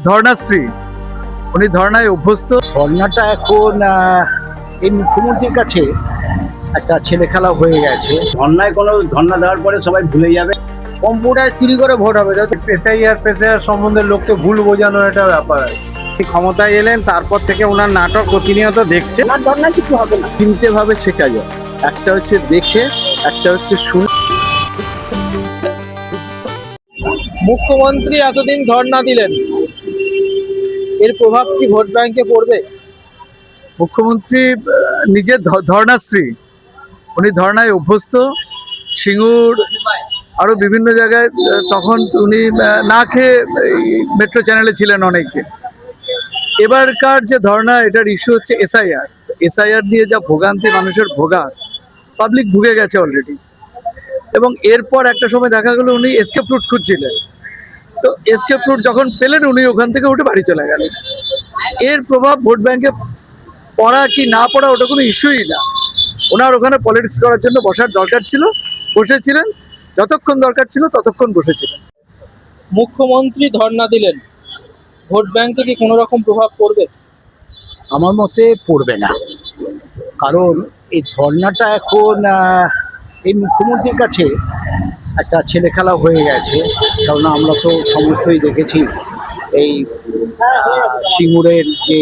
ধর্ণাশ্রী, উনি ধর্ণায় অভ্যস্ত। ধর্ণাটা এখন এই মুখ্যমন্ত্রীর কাছে একটা ছেলে খেলা হয়ে গেছে। ধর্ণা দেওয়ার পরে সবাই ভুলে যাবে। কম্পিউটার চুরি করে ভোট হবে, যাতে পেশাইয়ার সম্বন্ধে লোককে ভুল বোঝানোর একটা ব্যাপার আর কি। ক্ষমতায় এলেন তারপর থেকে ওনার নাটক প্রতিনিয়ত দেখছে। ওনার ধর্ণা কিছু হবে না। তিনটে ভাবে শেখা যায়, একটা হচ্ছে দেখে, একটা হচ্ছে শুনে। মুখ্যমন্ত্রী এতদিন ধর্ণা দিলেন, এর প্রভাব কি ভোট ব্যাংকে পড়বে? মুখ্যমন্ত্রী নিজের ধর্ণাশ্রী, উনি ধর্ণায় অভ্যস্ত। সিঙ্গুর আরো বিভিন্ন জায়গায় তখন উনি না খেয়ে মেট্রো চ্যানেলে ছিলেন অনেকে। এবারকার যে ধর্ণা, এটার ইস্যু হচ্ছে এসআইআর নিয়ে যা ভোগান্তি মানুষের পাবলিক ভুগে গেছে অলরেডি। এবং এরপর একটা সময় দেখা গেল উনি এসকেপ রুট খুঁজছিলেন, তো এসকেপ রুট যখন পেলেন উনি ওখান থেকে উঠে বাড়ি চলে গেলেন। এর প্রভাব ভোট ব্যাংকে পড়া কি না পড়া ওটা কোনো ইস্যুই না। ওনার ওখানে পলিটিক্স করার জন্য বসার দরকার ছিল, বসেছিলেন। যতক্ষণ দরকার ছিল ততক্ষণ বসেছিলেন। মুখ্যমন্ত্রী ধর্ণা দিলেন, ভোট ব্যাংকে কি কোনো রকম প্রভাব পড়বে? আমার মতে পড়বে না, কারণ এই ধর্ণাটা এখন এই মুখ্যমন্ত্রীর কাছে একটা ছেলে খেলা হয়ে গেছে। কারণ আমরা তো সমস্তই দেখেছি এই সিঙ্গুরের যে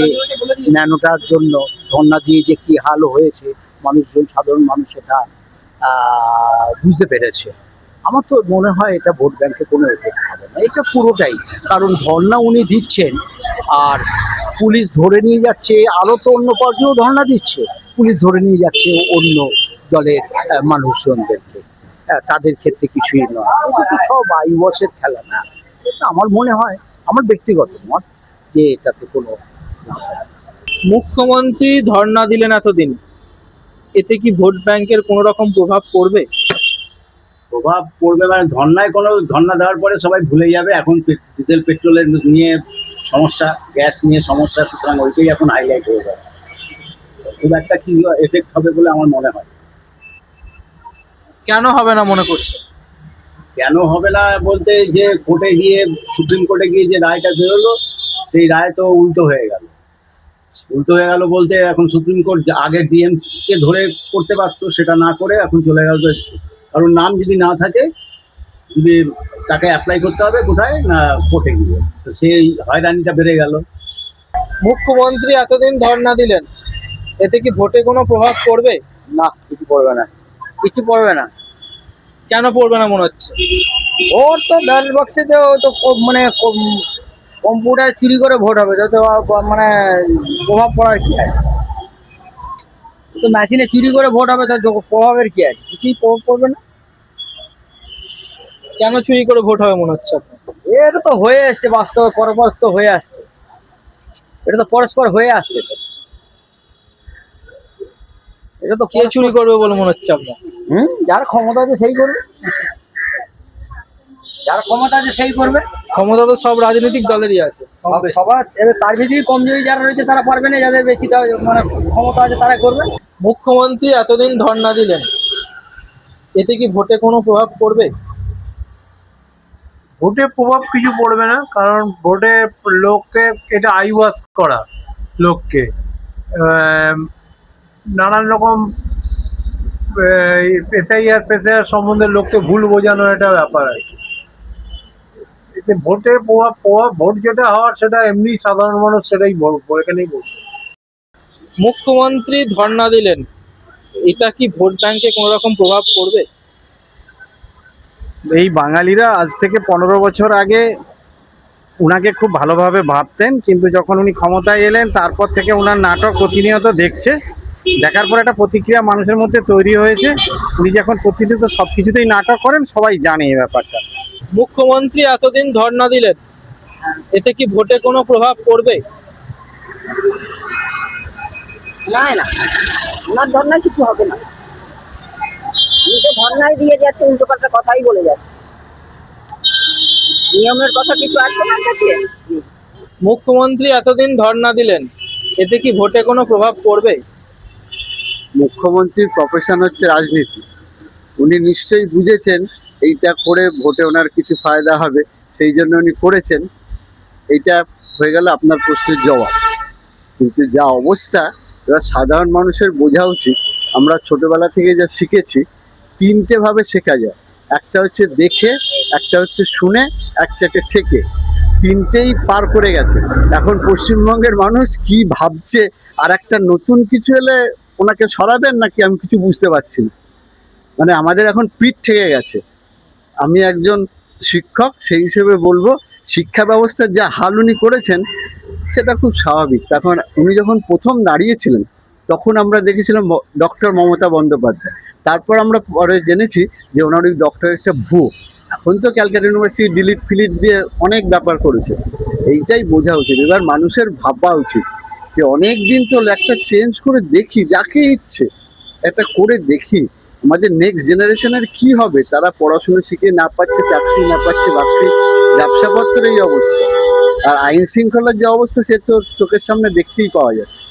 ন্যানোটার জন্য ধর্ণা দিয়ে যে কি হাল হয়েছে, সাধারণ মানুষ এটা বুঝতে পেরেছে। আমার তো মনে হয় এটা ভোট ব্যাংকে কোনো এফেক্ট হবে না, এটা পুরোটাই। কারণ ধর্ণা উনি দিচ্ছেন আর পুলিশ ধরে নিয়ে যাচ্ছে, আরও তো অন্য পার্টিও ধর্ণা দিচ্ছে, পুলিশ ধরে নিয়ে যাচ্ছে অন্য দলের মানুষজনদেরকে। তাদের ক্ষেত্রে কিছুই নয়, এটা তো সব আইওয়াসের খেলা না। এটা আমার মনে হয়, আমার ব্যক্তিগত মত, যে এটাতে কোনো মুখ্যমন্ত্রী ধর্ণা দিলেন এতদিন, এতে কি ভোট ব্যাংকের কোনো রকম প্রভাব পড়বে? প্রভাব পড়বে মানে ধর্ণা দেওয়ার পরে সবাই ভুলে যাবে। এখন ডিজেল পেট্রোলের নিয়ে সমস্যা, গ্যাস নিয়ে সমস্যা, সুতরাং ওইটাই এখন হাইলাইট হয়ে যাবে। খুব একটা কি এফেক্ট হবে বলে আমার মনে হয়। কেন হবে না মনে করছে? কেন হবে না বলতে, যে কোর্টে গিয়ে, সুপ্রিম কোর্টে গিয়ে যে রায়টা বেরোলো, সেই রায় তো উল্টো হয়ে গেল। বলতে এখন সুপ্রিম কোর্ট আগে ডিএম কে ধরে করতে পারতো, সেটা না করে এখন চলে গেল। কারণ নাম যদি না থাকে, যদি তাকে অ্যাপ্লাই করতে হবে কোথায় না, কোর্টে গিয়ে, তো সেই হয়রানিটা বেড়ে গেল। মুখ্যমন্ত্রী এতদিন ধর্ণা দিলেন, এতে কি ভোটে কোনো প্রভাব পড়বে? না, কিছু পড়বে না, কিছু পড়বে না। কেন পড়বে না মনে হচ্ছে? ভোট তো ব্যালট বক্সে তো মানে কম্পিউটার চুরি করে ভোট হবে, যত মানে প্রভাব পড়ার কি আছে? তো মেশিনে চুরি করে ভোট হবে, তো প্রভাবের কি আছে? কিছুই প্রভাব পড়বে না। কেন চুরি করে ভোট হবে মনে হচ্ছে আপনার? এটা তো হয়ে আসছে, বাস্তবে পরস্পর হয়ে আসছে, এটা তো পরস্পর হয়ে আসছে। এটা তো কে চুরি করবে বলে মনে হচ্ছে আপনার? যার ক্ষমতা আছে সেই করবে, যার ক্ষমতা আছে সেই করবে। ক্ষমতা তো সব রাজনৈতিক দলেরই আছে। সবার এবার তার ভিতরেই কমজোরি যারা রয়েছে তারা পারবে না, যাদের বেশি মানে ক্ষমতা আছে তারা করবে। মুখ্যমন্ত্রী এতদিন ধর্ণা দিলেন, এতে কি ভোটে কোনো প্রভাব পড়বে? ভোটে প্রভাব কিছু পড়বে না, কারণ ভোটে লোককে এটা আইওয়াশ করা, লোককে নানান রকম পেশাইয়ার সম্বন্ধে লোককে ভুল বোঝানোর একটা ব্যাপার আর কি। এতে ভোটের প্রভাব ভোট যেটা হওয়ার সেটা এমনি সাধারণ মানুষ সেটাই এখানেই বলছে। মুখ্যমন্ত্রী ধর্ণা দিলেন, এটা কি ভোট ব্যাংকে কোনো রকম প্রভাব পড়বে? এই বাঙালিরা আজ থেকে 15 বছর আগে উনাকে খুব ভালোভাবে ভাবতেন, কিন্তু যখন উনি ক্ষমতায় এলেন তারপর থেকে ওনার নাটক প্রতিনিয়ত দেখছে। দেখার পর একটা প্রতিক্রিয়া মানুষের মধ্যে তৈরি হয়েছে। উনি যখন প্রতিনিয়ত সব কিছুতেই নাটক করেন, সবাই জানে এই ব্যাপারটা। মুখ্যমন্ত্রী এতদিন ধর্ণা দিলেন, এতে কি ভোটে কোনো প্রভাব পড়বে? না না, ওনার ধর্নায় কিছু হবে না। উনি তো ধর্নায় দিয়ে যাচ্ছে, উল্টো পাল্টা কথাই বলে যাচ্ছে। নিয়মের কথা কিছু আছে ওনার কাছে? মুখ্যমন্ত্রী এতদিন ধর্ণা দিলেন, এতে কি ভোটে কোনো প্রভাব পড়বে? মুখ্যমন্ত্রীর প্রফেশন হচ্ছে রাজনীতি। উনি নিশ্চয়ই বুঝেছেন এইটা করে ভোটে ওনার কিছু ফায়দা হবে, সেই জন্য উনি করেছেন। এইটা হয়ে গেল আপনার প্রশ্নের জবাব। কিন্তু যা অবস্থা, এবার সাধারণ মানুষের বোঝা উচিত, আমরা ছোটবেলা থেকে যা শিখেছি, তিনটে ভাবে শেখা যায়। একটা হচ্ছে দেখে, একটা হচ্ছে শুনে, একটা ঠেকে। তিনটেই পার করে গেছে। এখন পশ্চিমবঙ্গের মানুষ কি ভাবছে, আর একটা নতুন কিছু এলে ওনাকে সরাবেন নাকি আমি কিছু বুঝতে পারছি না। মানে আমাদের এখন পিঠ ঠেকে গেছে। আমি একজন শিক্ষক, সেই হিসেবে বলবো শিক্ষা ব্যবস্থার যা হাল উনি করেছেন সেটা খুব স্বাভাবিক। তখন উনি যখন প্রথম দাঁড়িয়েছিলেন তখন আমরা দেখেছিলাম ডক্টর মমতা বন্দ্যোপাধ্যায়। তারপর আমরা পরে জেনেছি যে ওনার ওই ডক্টরেটটা ভুয়ো। এখন তো ক্যালকাটা ইউনিভার্সিটি ডিলিট ফিলিট দিয়ে অনেক ব্যাপার করেছে। এইটাই বোঝা উচিত। এবার মানুষের ভাবা উচিত যে অনেক দিন তো একটা চেঞ্জ করে দেখি, যাকে ইচ্ছে একটা করে দেখি, আমাদের নেক্সট জেনারেশনের কি হবে। তারা পড়াশুনো শিখে না পাচ্ছে, চাকরি না পাচ্ছে, বাকরি, ব্যবসাপত্রের এই অবস্থা। আর আইন শৃঙ্খলার যে অবস্থা সে তো চোখের সামনে দেখতেই পাওয়া যাচ্ছে।